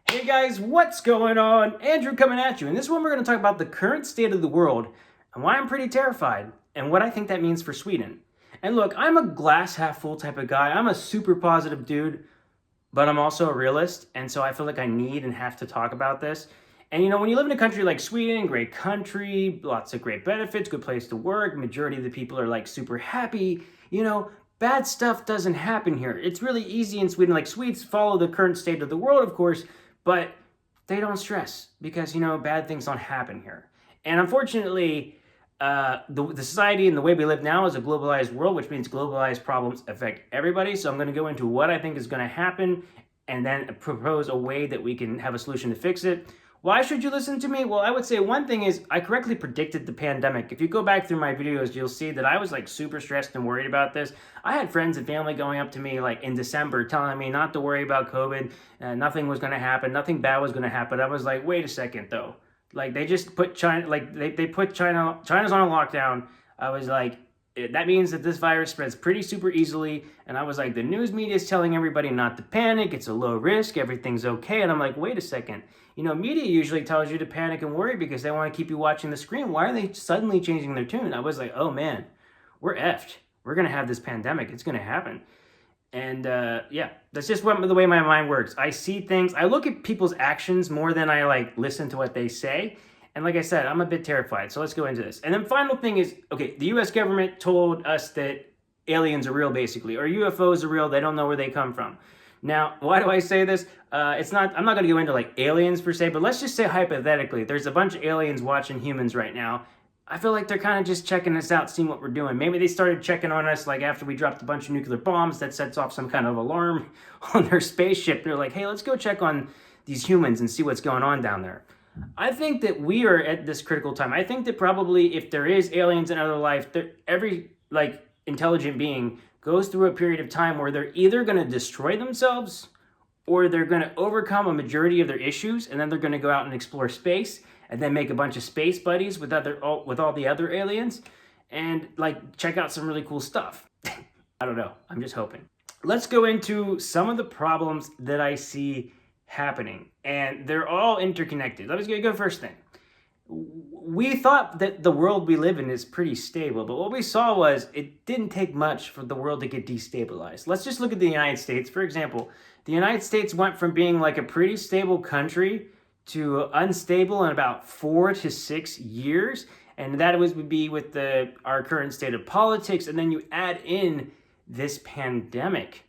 Hey guys, what's going on? Andrew coming at you. In this one, we're going to talk about the current state of the world and why I'm pretty terrified and what I think that means for Sweden. And look, I'm a glass half full type of guy. I'm a super positive dude, but I'm also a realist. And so I feel like I need and have to talk about this. And when you live in a country like Sweden, great country, lots of great benefits, good place to work, majority of the people are like super happy, bad stuff doesn't happen here. It's really easy in Sweden. Like Swedes follow the current state of the world, of course, but they don't stress because, bad things don't happen here. And unfortunately, the society and the way we live now is a globalized world, which means globalized problems affect everybody. So I'm going to go into what I think is going to happen and then propose a way that we can have a solution to fix it. Why should you listen to me? Well, I would say one thing is I correctly predicted the pandemic. If you go back through my videos, you'll see that I was like super stressed and worried about this. I had friends and family going up to me like in December telling me not to worry about COVID, nothing was going to happen, nothing bad was going to happen. I was like, wait a second though. Like they just put China, like they put China's on a lockdown. I was like, that means that this virus spreads pretty super easily. And I was like, the news media is telling everybody not to panic. It's a low risk. Everything's okay. And I'm like, wait a second. Media usually tells you to panic and worry because they want to keep you watching the screen. Why are they suddenly changing their tune? I was like, oh man, we're effed. We're going to have this pandemic. It's going to happen. And yeah, that's just the way my mind works. I see things. I look at people's actions more than I like listen to what they say. And like I said, I'm a bit terrified. So let's go into this. And then final thing is, okay, the US government told us that aliens are real basically, or UFOs are real. They don't know where they come from. Now, why do I say this? I'm not going to go into like aliens per se, but let's just say hypothetically, there's a bunch of aliens watching humans right now. I feel like they're kind of just checking us out, seeing what we're doing. Maybe they started checking on us like after we dropped a bunch of nuclear bombs that sets off some kind of alarm on their spaceship. They're like, hey, let's go check on these humans and see what's going on down there. I think that we are at this critical time. I think that probably if there is aliens in other life, every like intelligent being goes through a period of time where they're either going to destroy themselves or they're going to overcome a majority of their issues, and then they're going to go out and explore space and then make a bunch of space buddies with all the other aliens and like check out some really cool stuff. I don't know. I'm just hoping. Let's go into some of the problems that I see happening, and they're all interconnected. Let's go first thing. We thought that the world we live in is pretty stable, but what we saw was it didn't take much for the world to get destabilized. Let's just look at the United States. For example, the United States went from being like a pretty stable country to unstable in about 4 to 6 years, and that would be with our current state of politics, and then you add in this pandemic.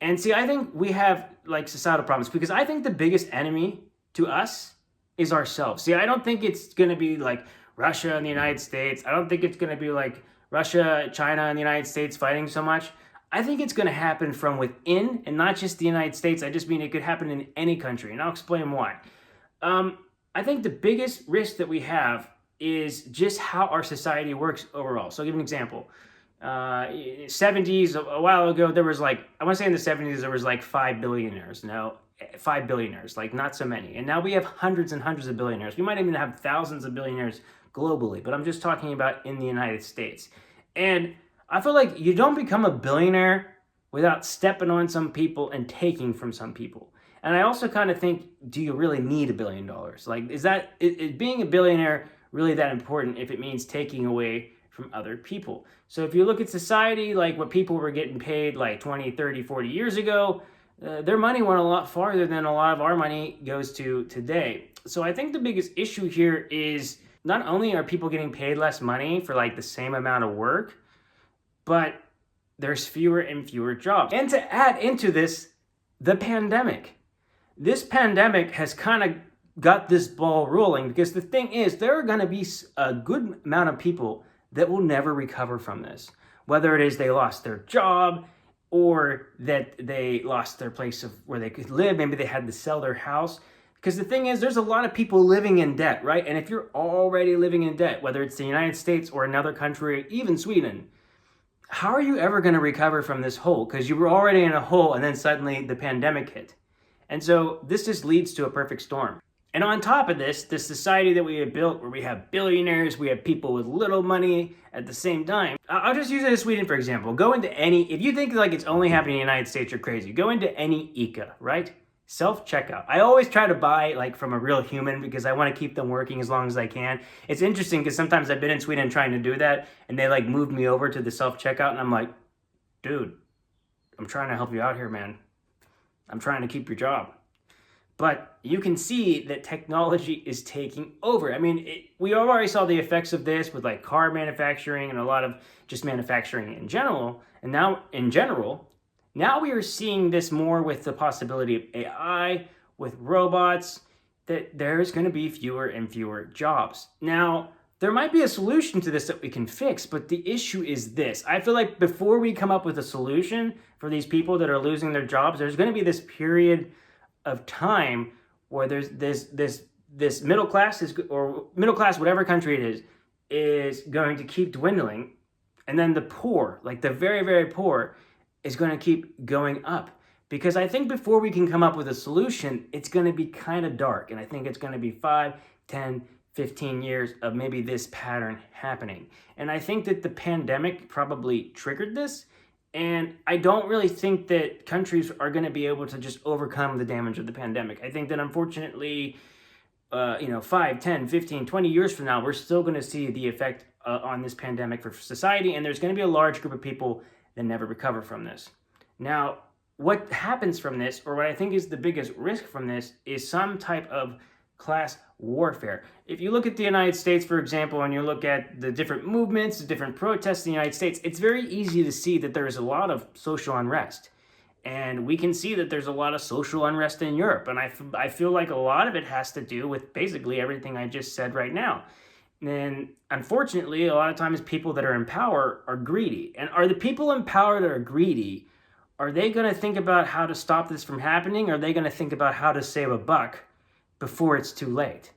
And see, I think we have like societal problems because I think the biggest enemy to us is ourselves. See, I don't think it's going to be like Russia and the United States. I don't think it's going to be like Russia, China, and the United States fighting so much. I think it's going to happen from within and not just the United States. I just mean it could happen in any country, and I'll explain why. I think the biggest risk that we have is just how our society works overall. So I'll give an example. 70s, a while ago, there was like, I want to say in the 70s, there was like 5 billionaires. No, 5 billionaires, like not so many. And now we have hundreds and hundreds of billionaires. We might even have thousands of billionaires globally, but I'm just talking about in the United States. And I feel like you don't become a billionaire without stepping on some people and taking from some people. And I also kind of think, do you really need $1 billion? Like, is being a billionaire really that important if it means taking away from other people? So if you look at society, like what people were getting paid like 20, 30, 40 years ago, their money went a lot farther than a lot of our money goes to today. So I think the biggest issue here is not only are people getting paid less money for like the same amount of work, but there's fewer and fewer jobs. And to add into this, the pandemic. This pandemic has kind of got this ball rolling because the thing is, there are going to be a good amount of people that will never recover from this. Whether it is they lost their job or that they lost their place of where they could live, maybe they had to sell their house. Because the thing is, there's a lot of people living in debt, right? And if you're already living in debt, whether it's the United States or another country, even Sweden, how are you ever going to recover from this hole? Because you were already in a hole and then suddenly the pandemic hit. And so this just leads to a perfect storm. And on top of this, the society that we have built where we have billionaires, we have people with little money at the same time. I'll just use it as Sweden, for example. Go into if you think like it's only happening in the United States, you're crazy. Go into any ICA, right? Self-checkout. I always try to buy like from a real human because I want to keep them working as long as I can. It's interesting because sometimes I've been in Sweden trying to do that and they like moved me over to the self-checkout and I'm like, dude, I'm trying to help you out here, man. I'm trying to keep your job. But you can see that technology is taking over. I mean, we already saw the effects of this with like car manufacturing and a lot of just manufacturing in general. And now we are seeing this more with the possibility of AI, with robots, that there's going to be fewer and fewer jobs. Now, there might be a solution to this that we can fix, but the issue is this. I feel like before we come up with a solution for these people that are losing their jobs, there's going to be this period of time where there's this middle class whatever country it is going to keep dwindling, and then the poor, like the very, very poor, is going to keep going up. Because I think before we can come up with a solution, it's going to be kind of dark, and I think it's going to be 5, 10, 15 years of maybe this pattern happening. And I think that the pandemic probably triggered this. And I don't really think that countries are going to be able to just overcome the damage of the pandemic. I think that unfortunately, 5, 10, 15, 20 years from now, we're still going to see the effect on this pandemic for society. And there's going to be a large group of people that never recover from this. Now, what happens from this, or what I think is the biggest risk from this, is some type of class warfare. If you look at the United States, for example, and you look at the different movements, the different protests in the United States, it's very easy to see that there is a lot of social unrest. And we can see that there's a lot of social unrest in Europe. And I feel like a lot of it has to do with basically everything I just said right now. And unfortunately, a lot of times people that are in power are greedy. And are the people in power that are greedy, are they going to think about how to stop this from happening? Or are they going to think about how to save a buck before it's too late?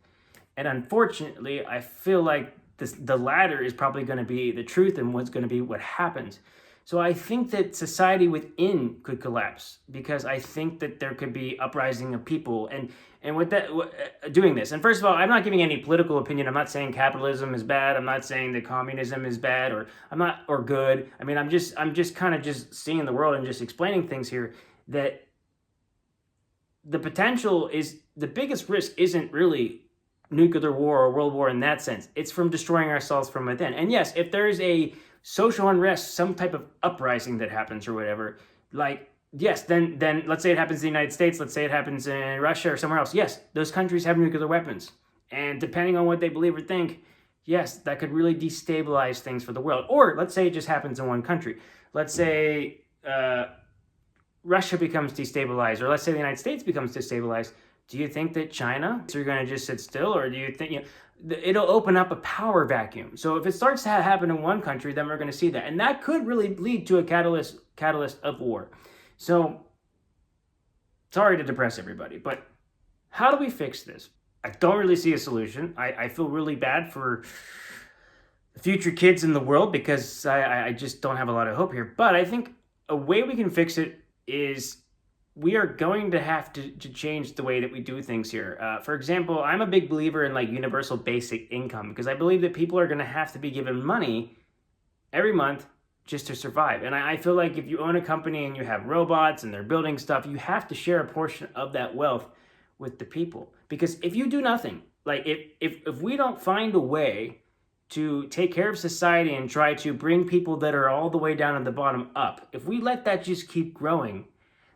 And unfortunately, I feel like the latter is probably going to be the truth and what's going to be what happens. So I think that society within could collapse, because I think that there could be uprising of people and with that doing this. And first of all, I'm not giving any political opinion. I'm not saying capitalism is bad. I'm not saying that communism is bad or good. I mean, I'm just kind of just seeing the world and just explaining things here, that the potential is, the biggest risk isn't really nuclear war or world war in that sense. It's from destroying ourselves from within. And yes, if there's a social unrest, some type of uprising that happens or whatever, like, yes, then let's say it happens in the United States, let's say it happens in Russia or somewhere else. Yes, those countries have nuclear weapons. And depending on what they believe or think, yes, that could really destabilize things for the world. Or let's say it just happens in one country. Let's say Russia becomes destabilized, or let's say the United States becomes destabilized. Do you think that China are going to just sit still, or do you think it'll open up a power vacuum? So if it starts to happen in one country, then we're going to see that, and that could really lead to a catalyst of war. So sorry to depress everybody, but how do we fix this? I don't really see a solution. I feel really bad for the future kids in the world, because I just don't have a lot of hope here. But I think a way we can fix it is we are going to have to change the way that we do things here. For example, I'm a big believer in like universal basic income, because I believe that people are going to have to be given money every month just to survive. And I feel like if you own a company and you have robots and they're building stuff, you have to share a portion of that wealth with the people. Because if you do nothing, like if we don't find a way to take care of society and try to bring people that are all the way down at the bottom up, if we let that just keep growing,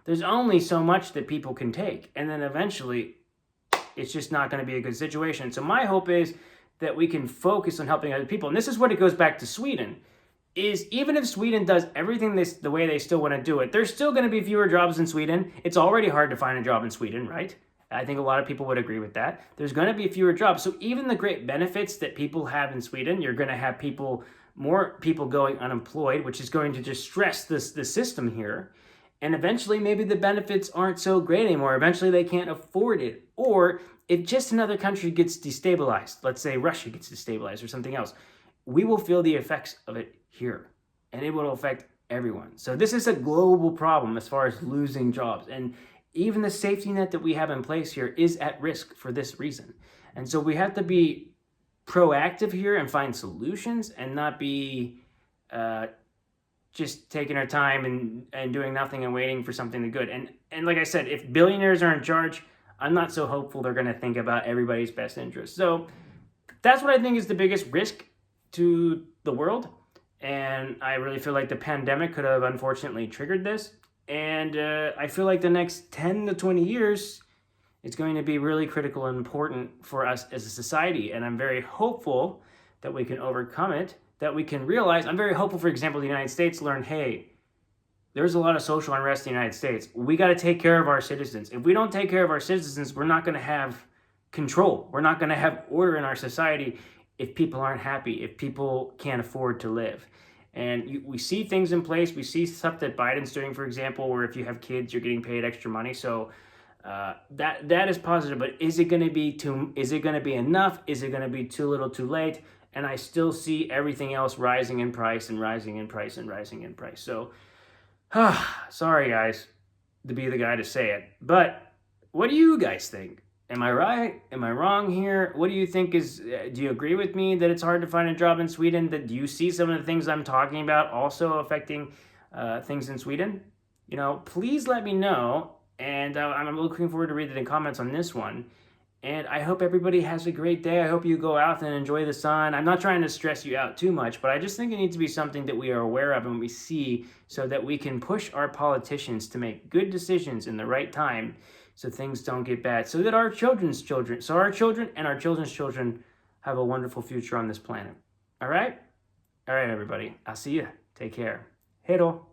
there's only so much that people can take. And then eventually, it's just not going to be a good situation. So my hope is that we can focus on helping other people. And this is what it goes back to Sweden, is even if Sweden does everything the way they still want to do it, there's still going to be fewer jobs in Sweden. It's already hard to find a job in Sweden, right? I think a lot of people would agree with that. There's going to be fewer jobs. So even the great benefits that people have in Sweden, you're going to have more people going unemployed, which is going to just stress the system here. And eventually, maybe the benefits aren't so great anymore. Eventually, they can't afford it. Or if just another country gets destabilized, let's say Russia gets destabilized or something else, we will feel the effects of it here. And it will affect everyone. So this is a global problem as far as losing jobs. And even the safety net that we have in place here is at risk for this reason. And so we have to be proactive here and find solutions, and not be just taking our time and doing nothing and waiting for something to good. And like I said, if billionaires are in charge, I'm not so hopeful they're going to think about everybody's best interest. So that's what I think is the biggest risk to the world. And I really feel like the pandemic could have unfortunately triggered this. And I feel like the next 10 to 20 years is going to be really critical and important for us as a society. And I'm very hopeful that we can overcome it, that we can realize. I'm very hopeful, for example, the United States learned, hey, there's a lot of social unrest in the United States. We got to take care of our citizens. If we don't take care of our citizens, we're not going to have control. We're not going to have order in our society if people aren't happy, if people can't afford to live. And we see things in place. We see stuff that Biden's doing, for example, where if you have kids, you're getting paid extra money. So that is positive. But is it going to be is it going to be enough? Is it going to be too little, too late? And I still see everything else rising in price and rising in price and rising in price. So, sorry guys, to be the guy to say it. But what do you guys think? Am I right? Am I wrong here? What do you think do you agree with me that it's hard to find a job in Sweden? Do you see some of the things I'm talking about also affecting things in Sweden? Please let me know. And I'm looking forward to reading the comments on this one. And I hope everybody has a great day. I hope you go out and enjoy the sun. I'm not trying to stress you out too much, but I just think it needs to be something that we are aware of and we see so that we can push our politicians to make good decisions in the right time so things don't get bad, so that our children and our children's children have a wonderful future on this planet. All right? All right, everybody. I'll see you. Take care. Hej då.